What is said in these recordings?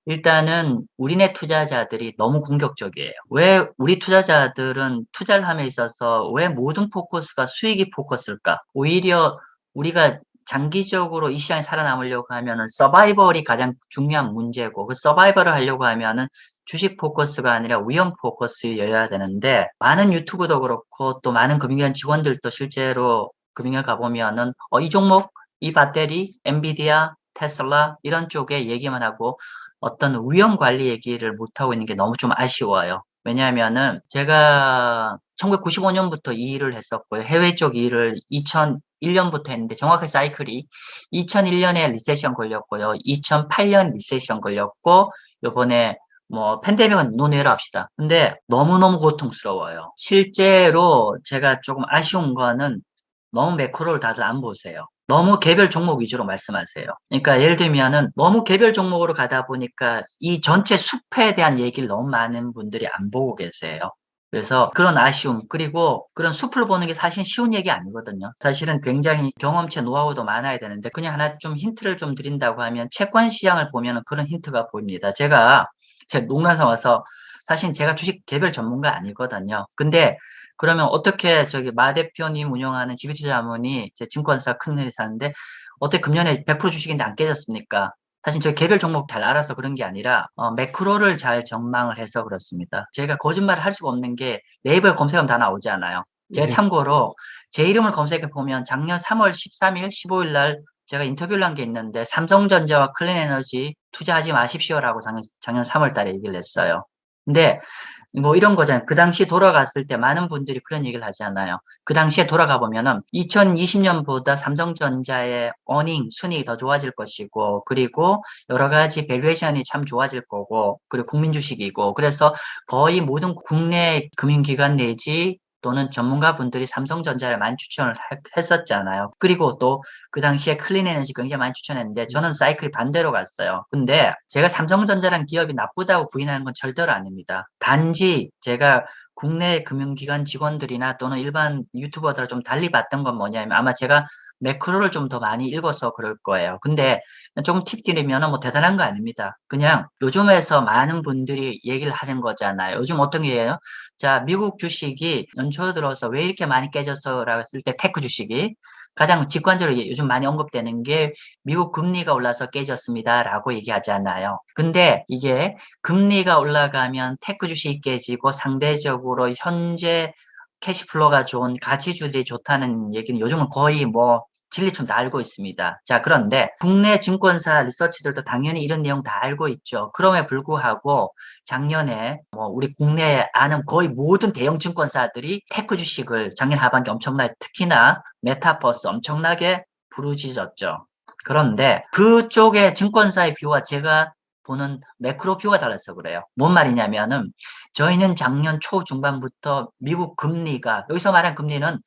일단은 우리네 투자자들이 너무 공격적이에요. 왜 우리 투자자들은 투자를 함에 있어서 왜 모든 포커스가 수익이 포커스일까? 오히려 우리가 장기적으로 이 시장에 살아남으려고 하면은 서바이벌이 가장 중요한 문제고 그 서바이벌을 하려고 하면은 주식 포커스가 아니라 위험 포커스여야 되는데 많은 유튜브도 그렇고 또 많은 금융기관 직원들도 실제로 금융에 가보면은 이 종목, 이 배터리, 엔비디아, 테슬라 이런 쪽에 얘기만 하고 어떤 위험 관리 얘기를 못하고 있는 게 너무 좀 아쉬워요. 왜냐하면은 제가 1995년부터 이 일을 했었고요. 해외 쪽 일을 2001년부터 했는데 정확하게 사이클이 2001년에 리세션 걸렸고요. 2008년 리세션 걸렸고 요번에 뭐 팬데믹은 논외로 합시다. 근데 너무너무 고통스러워요. 실제로 제가 조금 아쉬운 거는 너무 매크로를 다들 안 보세요. 너무 개별 종목 위주로 말씀하세요. 그러니까 예를 들면은 너무 개별 종목으로 가다 보니까 이 전체 숲에 대한 얘기를 너무 많은 분들이 안 보고 계세요. 그래서 그런 아쉬움, 그리고 그런 숲을 보는 게 사실 쉬운 얘기 아니거든요. 사실은 굉장히 경험치, 노하우도 많아야 되는데 그냥 하나 좀 힌트를 좀 드린다고 하면 채권 시장을 보면은 그런 힌트가 보입니다. 제가 농담 와서 사실 제가 주식 개별 전문가 아니거든요. 근데 그러면 어떻게 저기 마 대표님 운영하는 지배투자자문이 제 증권사 큰 회사인데 어떻게 금년에 100% 주식인데 안 깨졌습니까? 사실 저희 개별 종목 잘 알아서 그런 게 아니라 매크로를 잘 전망을 해서 그렇습니다. 제가 거짓말을 할 수가 없는 게 네이버에 검색하면 다 나오잖아요. 제가 네. 참고로 제 이름을 검색해 보면 작년 3월 13일, 15일 날 제가 인터뷰를 한 게 있는데 삼성전자와 클린에너지 투자하지 마십시오라고 작년 3월 달에 얘기를 했어요. 근데 뭐 이런 거잖아요. 그 당시 돌아갔을 때 많은 분들이 그런 얘기를 하잖아요. 그 당시에 돌아가 보면은 2020년보다 삼성전자의 어닝, 순이익이 더 좋아질 것이고, 그리고 여러 가지 밸류에이션이 참 좋아질 거고, 그리고 국민 주식이고, 그래서 거의 모든 국내 금융기관 내지 또는 전문가분들이 삼성전자를 많이 추천을 했었잖아요. 그리고 또 그 당시에 클린에너지 굉장히 많이 추천했는데 저는 사이클이 반대로 갔어요. 근데 제가 삼성전자란 기업이 나쁘다고 부인하는 건 절대로 아닙니다. 단지 제가 국내 금융기관 직원들이나 또는 일반 유튜버들 좀 달리 봤던 건 뭐냐면 아마 제가 매크로를 좀 더 많이 읽어서 그럴 거예요. 근데 조금 팁 드리면 뭐 대단한 거 아닙니다. 그냥 요즘에서 많은 분들이 얘기를 하는 거잖아요. 요즘 어떤 게예요? 자, 미국 주식이 연초 들어서 왜 이렇게 많이 깨졌어라고 했을 때 테크 주식이 가장 직관적으로 요즘 많이 언급되는 게 미국 금리가 올라서 깨졌습니다라고 얘기하잖아요. 근데 이게 금리가 올라가면 테크 주식이 깨지고 상대적으로 현재 캐시플로가 좋은 가치주들이 좋다는 얘기는 요즘은 거의 뭐 진리처럼 다 알고 있습니다. 자, 그런데 국내 증권사 리서치들도 당연히 이런 내용 다 알고 있죠. 그럼에 불구하고 작년에 뭐 우리 국내에 아는 거의 모든 대형 증권사들이 테크 주식을 작년 하반기 엄청나게 특히나 메타버스 엄청나게 부르짖었죠. 그런데 그쪽의 증권사의 뷰와 제가 보는 매크로 뷰가 달라서 그래요. 뭔 말이냐면은 저희는 작년 초중반부터 미국 금리가 여기서 말한 금리는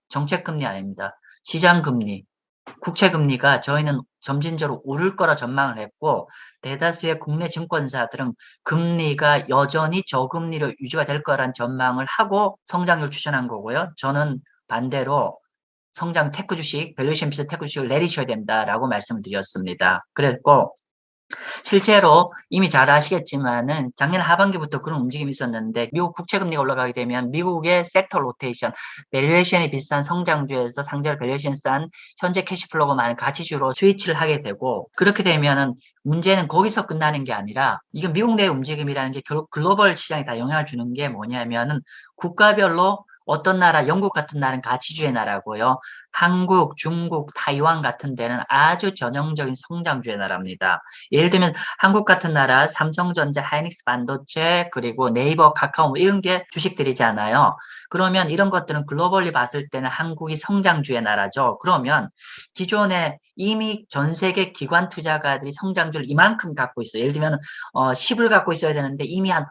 정책 금리 아닙니다. 시장 금리, 국채 금리가 저희는 점진적으로 오를 거라 전망을 했고 대다수의 국내 증권사들은 금리가 여전히 저금리로 유지가 될 거란 전망을 하고 성장률 추천한 거고요. 저는 반대로 성장 테크 주식, 밸류에이션 비슷 테크 주식을 내리셔야 된다라고 말씀을 드렸습니다. 그랬고 실제로 이미 잘 아시겠지만은 작년 하반기부터 그런 움직임이 있었는데 미국 국채 금리가 올라가게 되면 미국의 섹터 로테이션, 밸류에이션이 비싼 성장주에서 상대적으로 밸류에이션 싼 현재 캐시플로우가 많은 가치주로 스위치를 하게 되고 그렇게 되면은 문제는 거기서 끝나는 게 아니라 이건 미국 내 움직임이라는 게 글로벌 시장에 다 영향을 주는 게 뭐냐면은 국가별로 어떤 나라, 영국 같은 나라는 가치주의 나라고요. 한국, 중국, 타이완 같은 데는 아주 전형적인 성장주의 나라입니다. 예를 들면 한국 같은 나라 삼성전자, 하이닉스 반도체 그리고 네이버, 카카오 뭐 이런 게 주식들이잖아요. 그러면 이런 것들은 글로벌리 봤을 때는 한국이 성장주의 나라죠. 그러면 기존에 이미 전 세계 기관 투자가들이 성장주를 이만큼 갖고 있어요. 예를 들면 10을 갖고 있어야 되는데 이미 한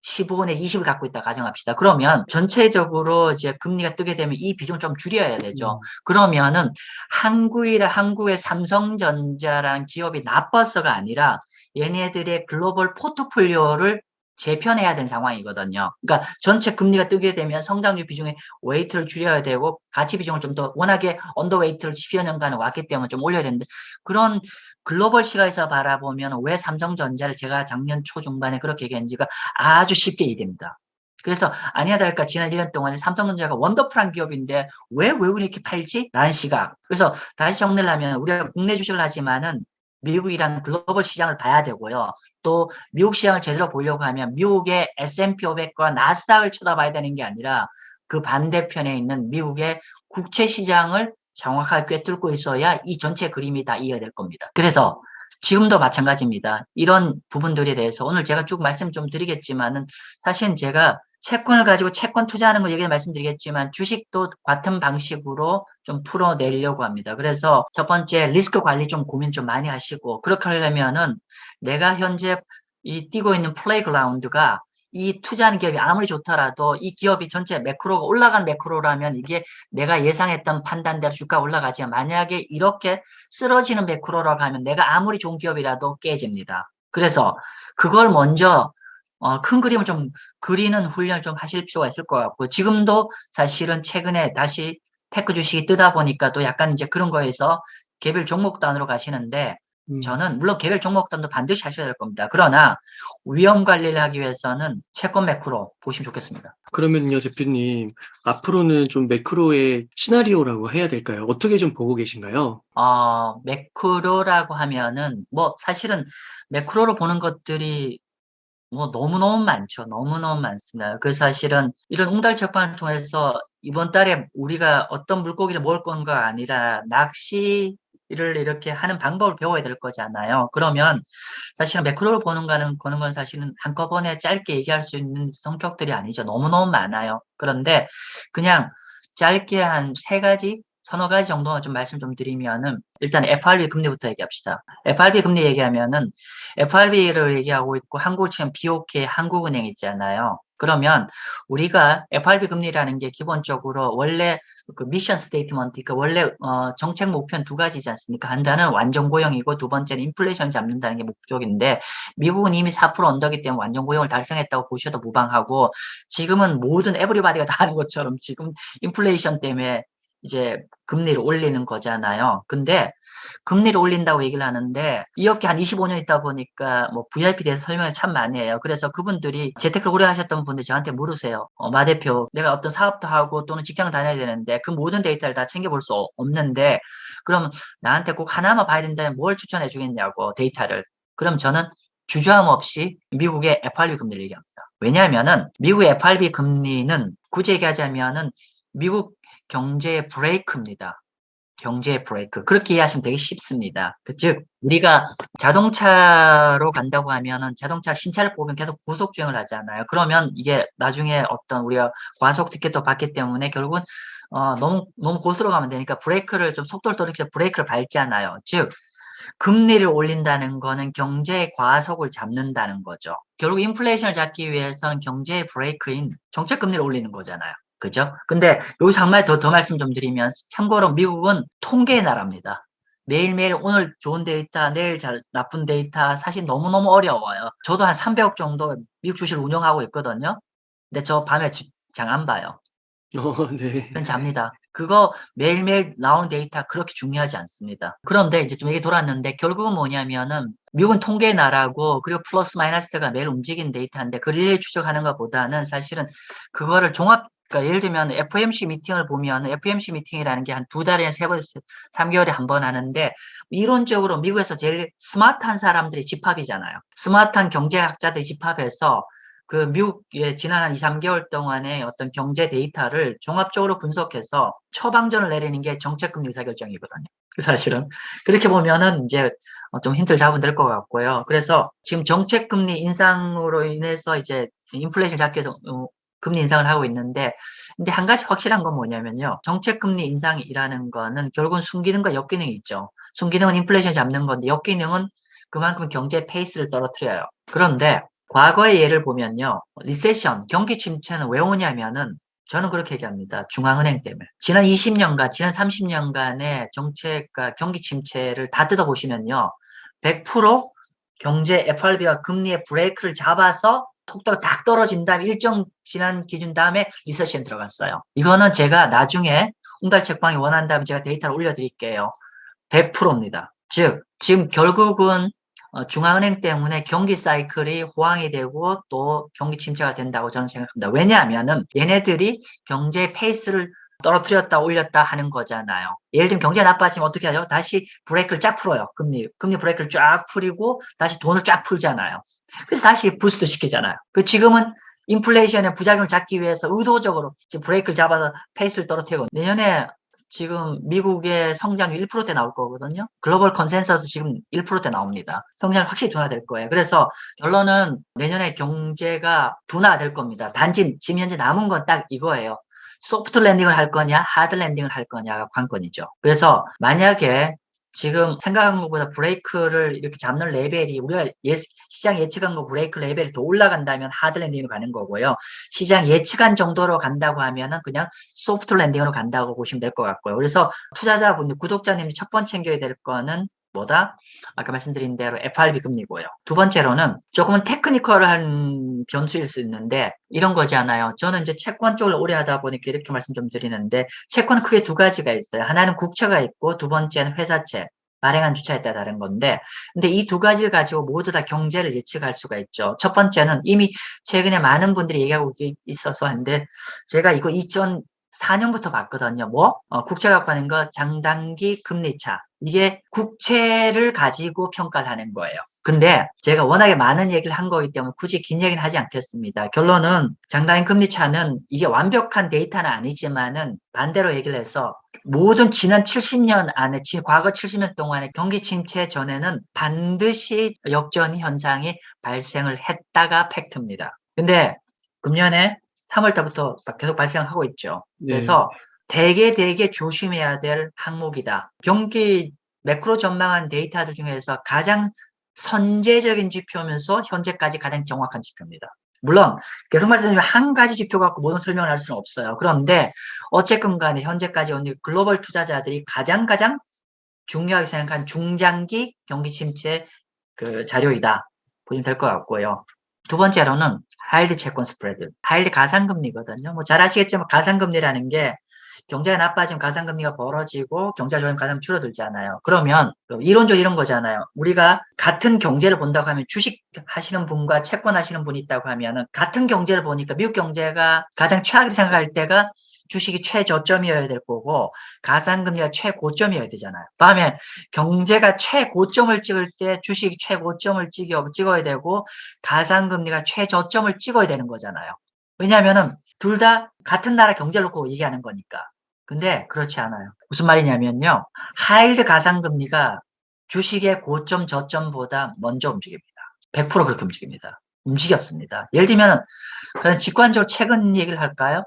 15내 20을 갖고 있다 가정합시다. 그러면 전체적으로 이제 금리가 뜨게 되면 이 비중을 좀 줄여야 되죠. 음, 그러면은 한국의 삼성전자라는 기업이 나빠서가 아니라 얘네들의 글로벌 포트폴리오를 재편해야 되는 상황이거든요. 그러니까 전체 금리가 뜨게 되면 성장률 비중의 웨이트를 줄여야 되고 가치 비중을 좀 더 워낙에 언더웨이트를 10여 년간 왔기 때문에 좀 올려야 되는데 그런 글로벌 시각에서 바라보면 왜 삼성전자를 제가 작년 초중반에 그렇게 얘기했는지가 아주 쉽게 이해됩니다. 그래서 아니야 다를까 지난 1년 동안에 삼성전자가 원더풀한 기업인데 왜 외국인이 이렇게 팔지? 라는 시각. 그래서 다시 정리를 하면 우리가 국내 주식을 하지만은 미국이란 글로벌 시장을 봐야 되고요. 또 미국 시장을 제대로 보려고 하면 미국의 S&P 500과 나스닥을 쳐다봐야 되는 게 아니라 그 반대편에 있는 미국의 국채 시장을 정확하게 꿰뚫고 있어야 이 전체 그림이 다 이해될 겁니다. 그래서 지금도 마찬가지입니다. 이런 부분들에 대해서 오늘 제가 쭉 말씀 좀 드리겠지만은 사실은 제가 채권을 가지고 채권 투자하는 거 얘기 말씀드리겠지만 주식도 같은 방식으로 좀 풀어내려고 합니다. 그래서 첫 번째 리스크 관리 좀 고민 좀 많이 하시고 그렇게 하려면은 내가 현재 이 뛰고 있는 플레이그라운드가 이 투자하는 기업이 아무리 좋더라도 이 기업이 전체 매크로가 올라간 매크로라면 이게 내가 예상했던 판단대로 주가가 올라가지만 만약에 이렇게 쓰러지는 매크로라고 하면 내가 아무리 좋은 기업이라도 깨집니다. 그래서 그걸 먼저 큰 그림을 좀 그리는 훈련을 좀 하실 필요가 있을 것 같고 지금도 사실은 최근에 다시 테크 주식이 뜨다 보니까 또 약간 이제 그런 거에서 개별 종목단으로 가시는데 음. 저는 물론 개별 종목단도 반드시 하셔야 될 겁니다. 그러나 위험 관리를 하기 위해서는 채권 매크로 보시면 좋겠습니다. 그러면요, 대표님. 앞으로는 좀 매크로의 시나리오라고 해야 될까요? 어떻게 좀 보고 계신가요? 매크로라고 하면은 뭐 사실은 매크로로 보는 것들이 뭐 너무너무 많죠. 너무너무 많습니다. 그 사실은 이런 웅달 책방을 통해서 이번 달에 우리가 어떤 물고기를 먹을 건가 아니라 낚시를 이렇게 하는 방법을 배워야 될 거잖아요. 그러면 사실은 매크로를 보는 건 사실은 한꺼번에 짧게 얘기할 수 있는 성격들이 아니죠. 너무너무 많아요. 그런데 그냥 짧게 한 세 가지, 서너 가지 정도만 좀 말씀 좀 드리면은 일단 FRB 금리부터 얘기합시다. FRB 금리 얘기하면은 FRB를 얘기하고 있고 한국을 치면 BOK 한국은행 있잖아요. 그러면 우리가 FRB 금리라는 게 기본적으로 원래 그 미션 스테이트먼트, 그러니까 원래 정책 목표는 두 가지지 않습니까? 하나는 완전 고용이고 두 번째는 인플레이션 잡는다는 게 목적인데 미국은 이미 4% 언더기 때문에 완전 고용을 달성했다고 보셔도 무방하고 지금은 모든 에브리바디가 다 하는 것처럼 지금 인플레이션 때문에 이제 금리를 올리는 거잖아요. 근데 금리를 올린다고 얘기를 하는데 이 업계 한 25년 있다 보니까 뭐 VIP 대해서 설명을 참 많이 해요. 그래서 그분들이 재테크를 오래 하셨던 분들 저한테 물으세요. 마 대표, 내가 어떤 사업도 하고 또는 직장 다녀야 되는데 그 모든 데이터를 다 챙겨볼 수 없는데 그럼 나한테 꼭 하나만 봐야 된다면 뭘 추천해 주겠냐고 데이터를. 그럼 저는 주저함 없이 미국의 FRB 금리를 얘기합니다. 왜냐하면은 미국의 FRB 금리는 굳이 얘기하자면은 미국 경제의 브레이크입니다. 경제의 브레이크. 그렇게 이해하시면 되게 쉽습니다. 즉, 우리가 자동차로 간다고 하면은 자동차 신차를 뽑으면 계속 고속 주행을 하잖아요. 그러면 이게 나중에 어떤 우리가 과속 티켓도 받기 때문에 결국은 너무 고수로 가면 되니까 브레이크를 좀 속도를 떨어뜨려 브레이크를 밟잖아요. 즉, 금리를 올린다는 거는 경제의 과속을 잡는다는 거죠. 결국 인플레이션을 잡기 위해서는 경제의 브레이크인 정책 금리를 올리는 거잖아요. 그죠? 근데 여기서 한 마디 더 말씀 좀 드리면 참고로 미국은 통계의 나라입니다. 매일매일 오늘 좋은 데이터, 내일 나쁜 데이터 사실 너무너무 어려워요. 저도 한 300억 정도 미국 주식을 운영하고 있거든요. 근데 저 밤에 장 안 봐요. 네. 그건 잡니다. 그거 매일매일 나오는 데이터 그렇게 중요하지 않습니다. 그런데 이제 좀 얘기 돌았는데 결국은 뭐냐면은 미국은 통계 나라고 그리고 플러스 마이너스가 매일 움직이는 데이터인데 그걸 일일이 추적하는 것보다는 사실은 그거를 그러니까 예를 들면 FOMC 미팅을 보면 FOMC 미팅이라는 게 한 두 달에 세 번, 3개월에 한 번 하는데 이론적으로 미국에서 제일 스마트한 사람들이 집합이잖아요. 스마트한 경제학자들이 집합해서 그 미국의 지난 한 2, 3개월 동안의 어떤 경제 데이터를 종합적으로 분석해서 처방전을 내리는 게 정책금리 의사결정이거든요. 그 사실은. 그렇게 보면은 이제 좀 힌트를 잡으면 될 것 같고요. 그래서 지금 정책금리 인상으로 인해서 이제 인플레이션 잡기 위해서 금리 인상을 하고 있는데, 근데 한 가지 확실한 건 뭐냐면요. 정책금리 인상이라는 거는 결국은 순기능과 역기능이 있죠. 순기능은 인플레이션 잡는 건데 역기능은 그만큼 경제 페이스를 떨어뜨려요. 그런데 과거의 예를 보면요. 리세션, 경기 침체는 왜 오냐면은 저는 그렇게 얘기합니다. 중앙은행 때문에. 지난 20년간, 지난 30년간의 정책과 경기 침체를 다 뜯어보시면요. 100% 경제 FRB가 금리의 브레이크를 잡아서 속도가 딱 떨어진 다음에 일정 지난 기준 다음에 리세션 들어갔어요. 이거는 제가 나중에 웅달 책방이 원한다면 제가 데이터를 올려드릴게요. 100%입니다. 즉, 지금 결국은 중앙은행 때문에 경기 사이클이 호황이 되고 또 경기 침체가 된다고 저는 생각합니다. 왜냐하면은 얘네들이 경제 페이스를 떨어뜨렸다 올렸다 하는 거잖아요. 예를 들면 경제 나빠지면 어떻게 하죠? 다시 브레이크를 쫙 풀어요. 금리 브레이크를 쫙 풀이고 다시 돈을 쫙 풀잖아요. 그래서 다시 부스트 시키잖아요. 그 지금은 인플레이션의 부작용을 잡기 위해서 의도적으로 지금 브레이크를 잡아서 페이스를 떨어뜨리고 내년에 지금 미국의 성장률 1%대 나올 거거든요. 글로벌 컨센서스 지금 1%대 나옵니다. 성장이 확실히 둔화될 거예요. 그래서 결론은 내년에 경제가 둔화될 겁니다. 단지 지금 현재 남은 건 딱 이거예요. 소프트 랜딩을 할 거냐, 하드 랜딩을 할 거냐가 관건이죠. 그래서 만약에 지금 생각한 것보다 브레이크를 이렇게 잡는 레벨이 우리가 시장 예측한 거 브레이크 레벨이 더 올라간다면 하드 랜딩으로 가는 거고요. 시장 예측한 정도로 간다고 하면은 그냥 소프트 랜딩으로 간다고 보시면 될 것 같고요. 그래서 투자자분들, 구독자님이 첫 번째 챙겨야 될 거는 뭐다? 아까 말씀드린 대로 FRB 금리고요. 두 번째로는 조금은 테크니컬한 변수일 수 있는데 이런 거잖아요. 저는 이제 채권 쪽을 오래 하다 보니까 이렇게 말씀 좀 드리는데 채권은 크게 두 가지가 있어요. 하나는 국채가 있고 두 번째는 회사채. 발행한 주차에 따라 다른 건데, 근데 이 두 가지를 가지고 모두 다 경제를 예측할 수가 있죠. 첫 번째는 이미 최근에 많은 분들이 얘기하고 있어서 한데, 제가 이거 2004년부터 봤거든요. 국채 갖고 하는 거 장단기 금리차. 이게 국채를 가지고 평가를 하는 거예요. 근데 제가 워낙에 많은 얘기를 한 거기 때문에 굳이 긴 얘기는 하지 않겠습니다. 결론은 장단기 금리차는 이게 완벽한 데이터는 아니지만은 반대로 얘기를 해서 모든 지난 70년 안에, 과거 70년 동안의 경기 침체 전에는 반드시 역전 현상이 발생을 했다가 팩트입니다. 근데 금년에 3월 달부터 계속 발생하고 있죠. 네. 그래서 되게 조심해야 될 항목이다. 경기 매크로 전망한 데이터들 중에서 가장 선제적인 지표면서 현재까지 가장 정확한 지표입니다. 물론 계속 말씀드리면 한 가지 지표 갖고 모든 설명을 할 수는 없어요. 그런데 어쨌건 간에 현재까지 글로벌 투자자들이 가장 중요하게 생각한 중장기 경기 침체 그 자료이다. 보시면 될 것 같고요. 두 번째로는 하이드 채권 스프레드. 하이드 가상금리거든요. 뭐 잘 아시겠지만 가상금리라는 게 경제가 나빠지면 가상금리가 벌어지고 경제가 좋으면 가상 줄어들잖아요. 그러면 이론적으로 이런 거잖아요. 우리가 같은 경제를 본다고 하면 주식 하시는 분과 채권 하시는 분이 있다고 하면은 같은 경제를 보니까 미국 경제가 가장 최악이라고 생각할 때가 주식이 최저점이어야 될 거고 가상금리가 최고점이어야 되잖아요. 다음에 경제가 최고점을 찍을 때 주식이 최고점을 찍어야 되고 가상금리가 최저점을 찍어야 되는 거잖아요. 왜냐하면은 둘 다 같은 나라 경제를 놓고 얘기하는 거니까. 근데 그렇지 않아요. 무슨 말이냐면요. 하이드 가상금리가 주식의 고점 저점보다 먼저 움직입니다. 100% 그렇게 움직입니다. 움직였습니다. 예를 들면 그냥 직관적으로 최근 얘기를 할까요?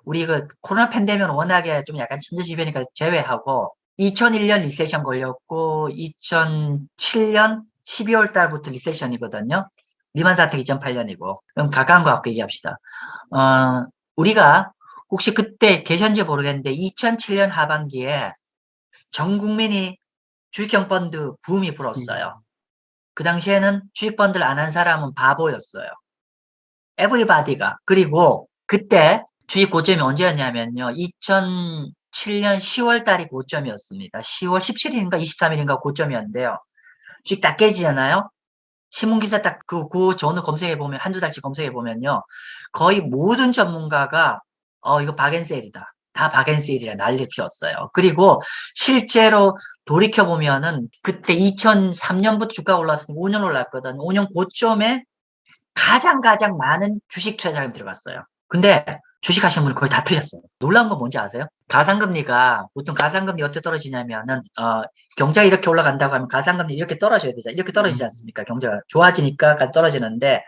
우리 그 코로나 팬데믹은 워낙에 좀 약간 천재지변이니까 제외하고 2001년 리세션 걸렸고 2007년 12월 달부터 리세션이거든요. 리만 사태 2008년이고. 그럼 가까운 거 갖고 얘기합시다. 우리가 혹시 그때 계셨는지 모르겠는데 2007년 하반기에 전 국민이 주식형 펀드 붐이 불었어요. 그 당시에는 주식 펀드를 안 한 사람은 바보였어요. 에브리바디가. 그리고 그때 주식 고점이 언제였냐면요. 2007년 10월 달이 고점이었습니다. 10월 17일인가 23일인가 고점이었는데요. 주식 딱 깨지잖아요. 신문기사 딱 그 전후 검색해보면, 한두 달치 검색해보면요. 거의 모든 전문가가, 이거 박앤세일이다. 다 박앤세일이라 난리 피웠어요. 그리고 실제로 돌이켜보면은 그때 2003년부터 주가가 올랐으니까 5년 올랐거든. 5년 고점에 가장 많은 주식 투자자가 들어갔어요. 근데 주식 하시는 분이 거의 다 틀렸어요. 놀라운 건 뭔지 아세요? 가상금리가, 보통 가상금리 어떻게 떨어지냐면은, 경제가 이렇게 올라간다고 하면 가상금리 이렇게 떨어져야 되잖아요. 이렇게 떨어지지 않습니까? 경제가 좋아지니까 떨어지는데,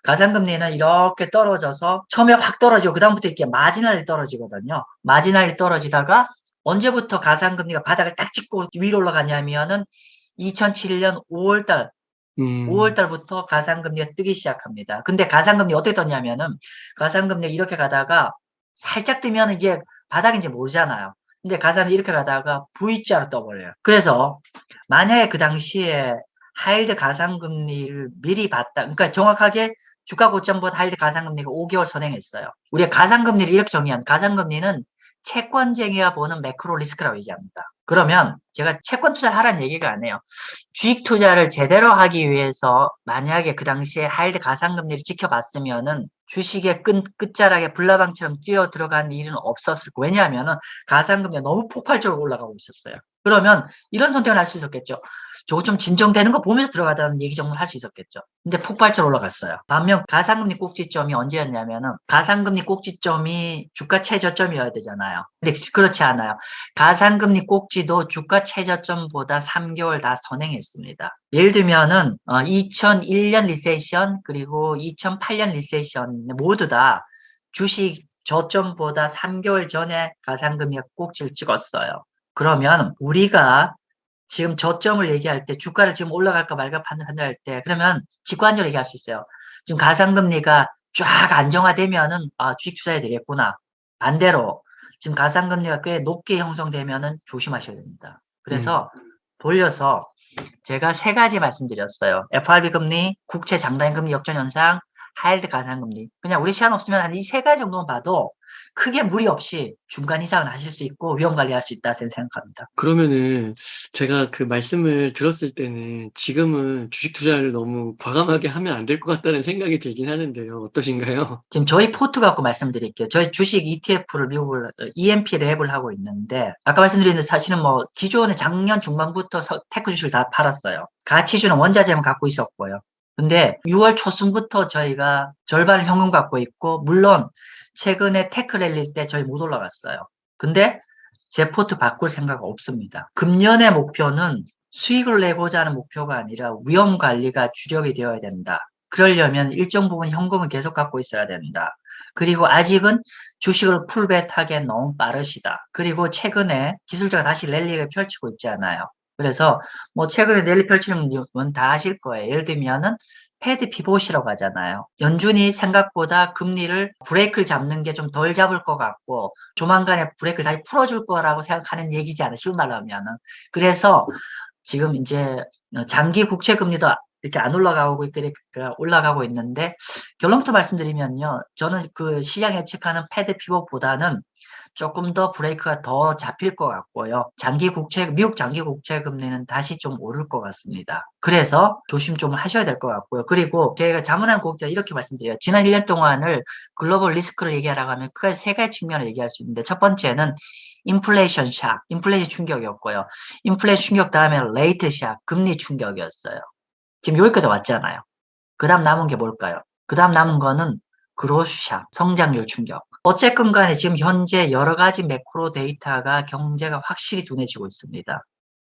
가상금리는 이렇게 떨어져서 처음에 확 떨어지고, 그다음부터 이렇게 마지날이 떨어지거든요. 마지날이 떨어지다가, 언제부터 가상금리가 바닥을 딱 찍고 위로 올라가냐면은, 2007년 5월달, 5월 달부터 가상금리가 뜨기 시작합니다. 근데 가상금리 어떻게 떴냐면은 가상금리 이렇게 가다가 살짝 뜨면 이게 바닥인지 모르잖아요. 근데 가상금리 이렇게 가다가 V자로 떠버려요. 그래서 만약에 그 당시에 하이드 가상금리를 미리 봤다. 그러니까 정확하게 주가 고점보다 하이드 가상금리가 5개월 선행했어요. 우리가 가상금리를 이렇게 정의하면 가상금리는 채권쟁이가 보는 매크로 리스크라고 얘기합니다. 그러면 제가 채권 투자를 하라는 얘기가 아니에요. 주식 투자를 제대로 하기 위해서 만약에 그 당시에 하이드 가상금리를 지켜봤으면은 주식의 끝자락에 불나방처럼 뛰어 들어간 일은 없었을 거예요. 왜냐하면은 가상금리가 너무 폭발적으로 올라가고 있었어요. 그러면 이런 선택을 할 수 있었겠죠. 저거 좀 진정되는 거 보면서 들어가자는 얘기 정도는 할 수 있었겠죠. 근데 폭발적으로 올라갔어요. 반면 가상금리 꼭지점이 언제였냐면은 가상금리 꼭지점이 주가 최저점이어야 되잖아요. 근데 그렇지 않아요. 가상금리 꼭지도 주가 최저점보다 3개월 다 선행했습니다. 예를 들면은 2001년 리세션 그리고 2008년 리세션 모두 다 주식 저점보다 3개월 전에 가상금리가 꼭지를 찍었어요. 그러면 우리가 지금 저점을 얘기할 때 주가를 지금 올라갈까 말까 판단할 때 그러면 직관적으로 얘기할 수 있어요. 지금 가상금리가 쫙 안정화되면은 주식 투자해야 되겠구나. 반대로 지금 가상금리가 꽤 높게 형성되면은 조심하셔야 됩니다. 음. 그래서 돌려서 제가 세 가지 말씀드렸어요. FRB 금리, 국채 장단 금리 역전 현상, 하이드 가상금리. 그냥 우리 시간 없으면 한 이 세 가지 정도만 봐도 크게 무리 없이 중간 이상은 하실 수 있고 위험 관리할 수 있다 생각합니다. 그러면은 제가 그 말씀을 들었을 때는 지금은 주식 투자를 너무 과감하게 하면 안 될 것 같다는 생각이 들긴 하는데요. 어떠신가요? 지금 저희 포트 갖고 말씀드릴게요. 저희 주식 ETF를 미국을 EMP 랩을 하고 있는데 아까 말씀드린 대로 사실은 뭐 기존에 작년 중반부터 테크 주식을 다 팔았어요. 가치주는 원자재만 갖고 있었고요. 근데 6월 초순부터 저희가 절반을 현금 갖고 있고 물론 최근에 테크 랠리 때 저희 못 올라갔어요. 근데 제 포트 바꿀 생각 없습니다. 금년의 목표는 수익을 내고자 하는 목표가 아니라 위험 관리가 주력이 되어야 된다. 그러려면 일정 부분 현금을 계속 갖고 있어야 된다. 그리고 아직은 주식을 풀베트하기엔 너무 빠르시다. 그리고 최근에 기술자가 다시 랠리를 펼치고 있잖아요. 그래서 뭐 최근에 랠리 펼치는 건 다 아실 거예요. 예를 들면은 패드 피봇이라고 하잖아요. 연준이 생각보다 금리를 브레이크를 잡는 게 좀 덜 잡을 것 같고 조만간에 브레이크를 다시 풀어줄 거라고 생각하는 얘기지 않아요. 쉬운 말로 하면은. 그래서 지금 이제 장기 국채 금리도 이렇게 안 올라가고 올라가고 있는데 결론부터 말씀드리면요. 저는 그 시장 예측하는 패드 피봇보다는 조금 더 브레이크가 더 잡힐 것 같고요. 미국 장기 국채 금리는 다시 좀 오를 것 같습니다. 그래서 조심 좀 하셔야 될 것 같고요. 그리고 제가 자문한 고객자 이렇게 말씀드려요. 지난 1년 동안을 글로벌 리스크를 얘기하라고 하면 크게 세 가지 측면을 얘기할 수 있는데 첫 번째는 인플레이션 샥, 인플레이션 충격이었고요. 인플레이션 충격 다음에 레이트 샥, 금리 충격이었어요. 지금 여기까지 왔잖아요. 그 다음 남은 게 뭘까요? 그 다음 남은 거는 그로스 샥, 성장률 충격. 어쨌건 간에 지금 현재 여러 가지 매크로 데이터가 경제가 확실히 둔해지고 있습니다.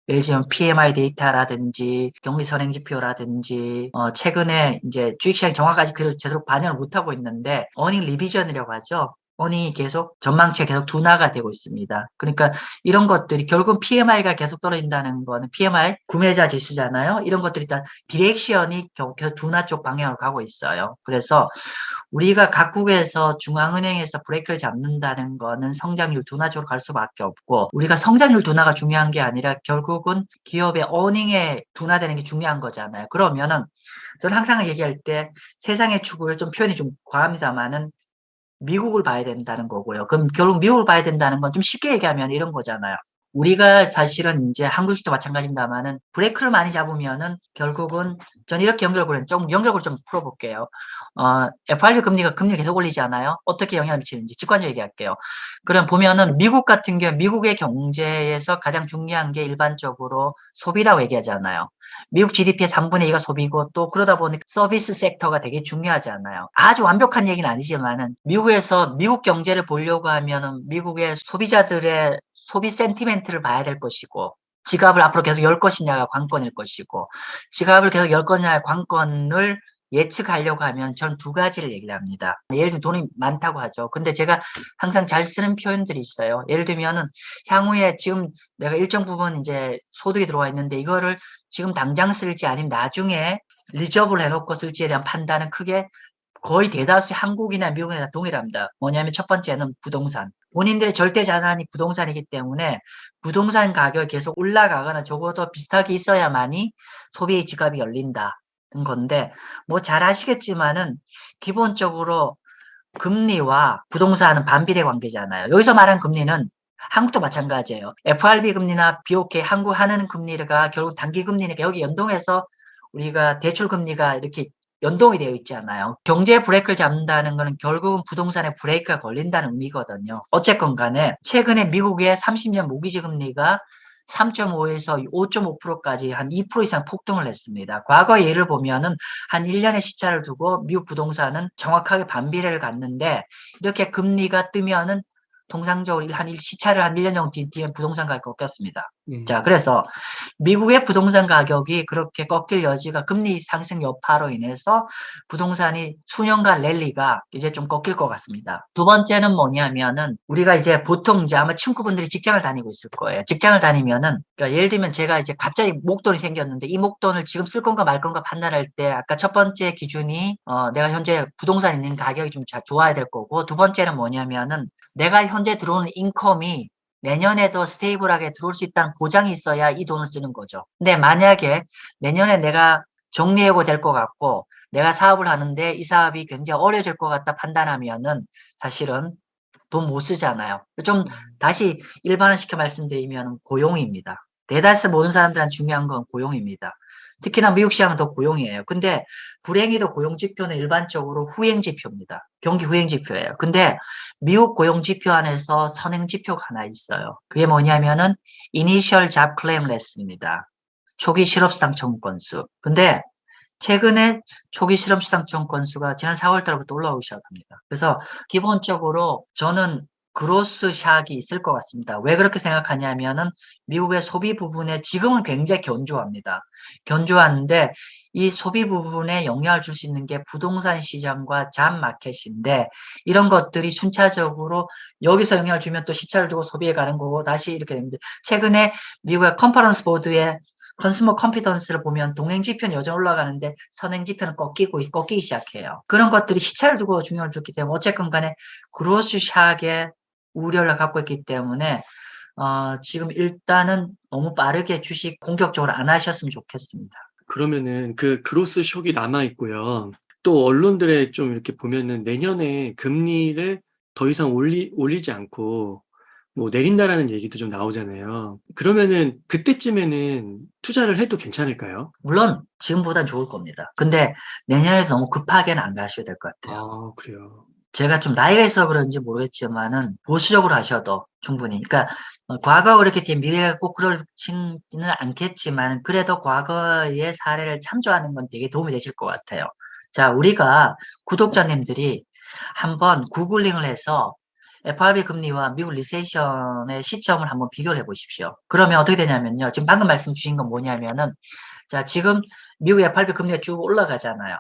예를 들면 PMI 데이터라든지 경기 선행 지표라든지 최근에 이제 주식시장이 정확하게 그걸 제대로 반영을 못하고 있는데 어닝 리비전이라고 하죠. 어닝이 계속 전망치가 계속 둔화가 되고 있습니다. 그러니까 이런 것들이 결국 PMI가 계속 떨어진다는 거는 PMI 구매자 지수잖아요. 이런 것들이 일단 디렉션이 계속 둔화 쪽 방향으로 가고 있어요. 그래서 우리가 각국에서 중앙은행에서 브레이크를 잡는다는 거는 성장률 둔화 쪽으로 갈 수밖에 없고 우리가 성장률 둔화가 중요한 게 아니라 결국은 기업의 어닝에 둔화되는 게 중요한 거잖아요. 그러면은 저는 항상 얘기할 때 세상의 축을 좀 표현이 좀 과합니다만은 미국을 봐야 된다는 거고요. 그럼 결국 미국을 봐야 된다는 건 좀 쉽게 얘기하면 이런 거잖아요. 우리가 사실은 이제 한국 주식도 마찬가지입니다만은 브레이크를 많이 잡으면은 결국은 전 이렇게 연결고를 좀 풀어볼게요. FRB 금리를 계속 올리지 않아요? 어떻게 영향을 미치는지 직관적으로 얘기할게요. 그럼 보면은 미국 같은 경우 미국의 경제에서 가장 중요한 게 일반적으로 소비라고 얘기하잖아요. 미국 GDP의 3분의 2가 소비고 또 그러다 보니까 서비스 섹터가 되게 중요하잖아요. 아주 완벽한 얘기는 아니지만은 미국에서 미국 경제를 보려고 하면은 미국의 소비자들의 소비 센티멘트를 봐야 될 것이고 지갑을 앞으로 계속 열 것이냐가 관건일 것이고 지갑을 계속 열 거냐의 관건을 예측하려고 하면 전 두 가지를 얘기를 합니다. 예를 들면 돈이 많다고 하죠. 근데 제가 항상 잘 쓰는 표현들이 있어요. 예를 들면은 향후에 지금 내가 일정 부분 이제 소득이 들어와 있는데 이거를 지금 당장 쓸지 아니면 나중에 리저브를 해놓고 쓸지에 대한 판단은 크게 거의 대다수 한국이나 미국이나 동일합니다. 뭐냐면 첫 번째는 부동산. 본인들의 절대 자산이 부동산이기 때문에 부동산 가격이 계속 올라가거나 적어도 비슷하게 있어야만이 소비의 지갑이 열린다는 건데 뭐 잘 아시겠지만은 기본적으로 금리와 부동산은 반비례 관계잖아요. 여기서 말하는 금리는 한국도 마찬가지예요. FRB 금리나 BOK, 한국 하는 금리가 결국 단기 금리니까 여기 연동해서 우리가 대출 금리가 이렇게 연동이 되어 있지 않아요. 경제 브레이크를 잡는다는 것은 결국은 부동산에 브레이크가 걸린다는 의미거든요. 어쨌건 간에 최근에 미국의 30년 모기지 금리가 3.5에서 5.5%까지 한 2% 이상 폭등을 했습니다. 과거 예를 보면은 한 1년의 시차를 두고 미국 부동산은 정확하게 반비례를 갖는데 이렇게 금리가 뜨면은 통상적으로 시차를 한 1년 정도 뒤에 부동산 가격이 꺾였습니다. 자, 그래서 미국의 부동산 가격이 그렇게 꺾일 여지가 금리 상승 여파로 인해서 부동산이 수년간 랠리가 이제 좀 꺾일 것 같습니다. 두 번째는 뭐냐면은 우리가 이제 보통 이제 아마 친구분들이 직장을 다니고 있을 거예요. 직장을 다니면은 그러니까 예를 들면 제가 이제 갑자기 목돈이 생겼는데 이 목돈을 지금 쓸 건가 말 건가 판단할 때 아까 첫 번째 기준이 내가 현재 부동산 있는 가격이 좀 좋아야 될 거고 두 번째는 뭐냐면은 내가 현재 들어오는 인컴이 내년에도 스테이블하게 들어올 수 있다는 보장이 있어야 이 돈을 쓰는 거죠. 근데 만약에 내년에 내가 정리해고 될 것 같고 내가 사업을 하는데 이 사업이 굉장히 어려질 것 같다 판단하면은 사실은 돈 못 쓰잖아요. 좀 다시 일반화시켜 말씀드리면 고용입니다. 대다수 모든 사람들한테 중요한 건 고용입니다. 특히나 미국 시장은 더 고용이에요. 근데 불행히도 고용지표는 일반적으로 후행지표입니다. 경기 후행지표예요. 근데 미국 고용지표 안에서 선행지표가 하나 있어요. 그게 뭐냐면은 Initial Job Claim Rate입니다. 초기 실업수당 청구 건수. 근데 최근에 초기 실업수당 청구 건수가 지난 4월 달부터 올라오기 시작합니다. 그래서 기본적으로 저는 그로스 샥이 있을 것 같습니다. 왜 그렇게 생각하냐면은 미국의 소비 부분에 지금은 굉장히 견조합니다. 견조한데 이 소비 부분에 영향을 줄 수 있는 게 부동산 시장과 잡 마켓인데 이런 것들이 순차적으로 여기서 영향을 주면 또 시차를 두고 소비에 가는 거고 다시 이렇게 되는데 최근에 미국의 컨퍼런스 보드에 컨슈머 컨피던스를 보면 동행 지표는 여전히 올라가는데 선행 지표는 꺾이기 시작해요. 그런 것들이 시차를 두고 중요를 줬기 때문에 어쨌건 간에 그로스 샥의 우려를 갖고 있기 때문에 지금 일단은 너무 빠르게 주식 공격적으로 안 하셨으면 좋겠습니다. 그러면은 그 그로스 숍이 남아 있고요. 또 언론들에 좀 이렇게 보면은 내년에 금리를 더 이상 올리지 않고 뭐 내린다라는 얘기도 좀 나오잖아요. 그러면은 그때쯤에는 투자를 해도 괜찮을까요? 물론 지금보단 좋을 겁니다. 근데 내년에 너무 급하게는 안 가셔야 될 것 같아요. 아, 그래요. 제가 좀 나이가 있어서 그런지 모르겠지만은 보수적으로 하셔도 충분히. 그러니까 과거 그렇게 된 미래가 꼭 그렇지는 않겠지만 그래도 과거의 사례를 참조하는 건 되게 도움이 되실 것 같아요. 자, 우리가 구독자님들이 한번 구글링을 해서 FRB 금리와 미국 리세션의 시점을 한번 비교를 해 보십시오. 그러면 어떻게 되냐면요. 지금 방금 말씀 주신 건 뭐냐면은 자, 지금 미국 FRB 금리가 쭉 올라가잖아요.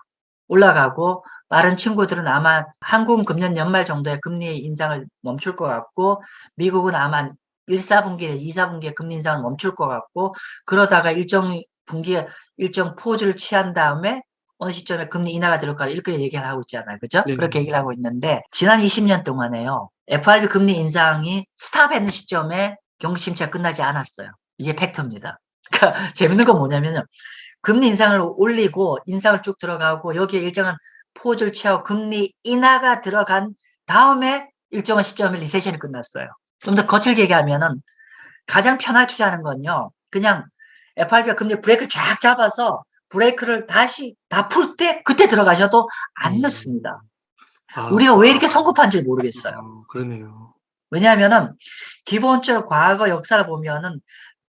올라가고 빠른 친구들은 아마 한국은 금년 연말 정도에 금리 인상을 멈출 것 같고 미국은 아마 1, 4분기에 2, 4분기에 금리 인상을 멈출 것 같고 그러다가 일정 분기에 일정 포즈를 취한 다음에 어느 시점에 금리 인하가 들어갈 거라 이렇게 얘기를 하고 있잖아요. 그죠? 네. 그렇게 얘기를 하고 있는데 지난 20년 동안에요. FRB 금리 인상이 스탑했는 시점에 경기 침체가 끝나지 않았어요. 이게 팩트입니다. 그러니까 재밌는 건 뭐냐면요. 금리 인상을 올리고 인상을 쭉 들어가고 여기에 일정한 포즈를 취하고 금리 인하가 들어간 다음에 일정한 시점에 리세션이 끝났어요. 좀 더 거칠게 얘기하면은 가장 편하게 투자하는 건요. 그냥 FRB가 금리 브레이크를 쫙 잡아서 브레이크를 다시 다 풀 때 그때 들어가셔도 안 늦습니다. 아, 우리가 왜 이렇게 성급한지 모르겠어요. 그러네요. 왜냐하면은 기본적으로 과거 역사를 보면은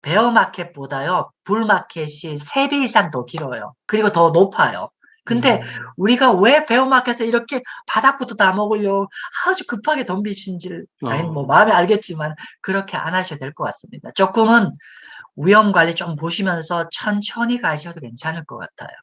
베어마켓보다요 불마켓이 3배 이상 더 길어요. 그리고 더 높아요. 근데 우리가 왜 베어마켓에서 이렇게 바닥부터 다 먹으려고 아주 급하게 덤비신지를 당연히 뭐 마음에 알겠지만 그렇게 안 하셔도 될 것 같습니다. 조금은 위험 관리 좀 보시면서 천천히 가셔도 괜찮을 것 같아요.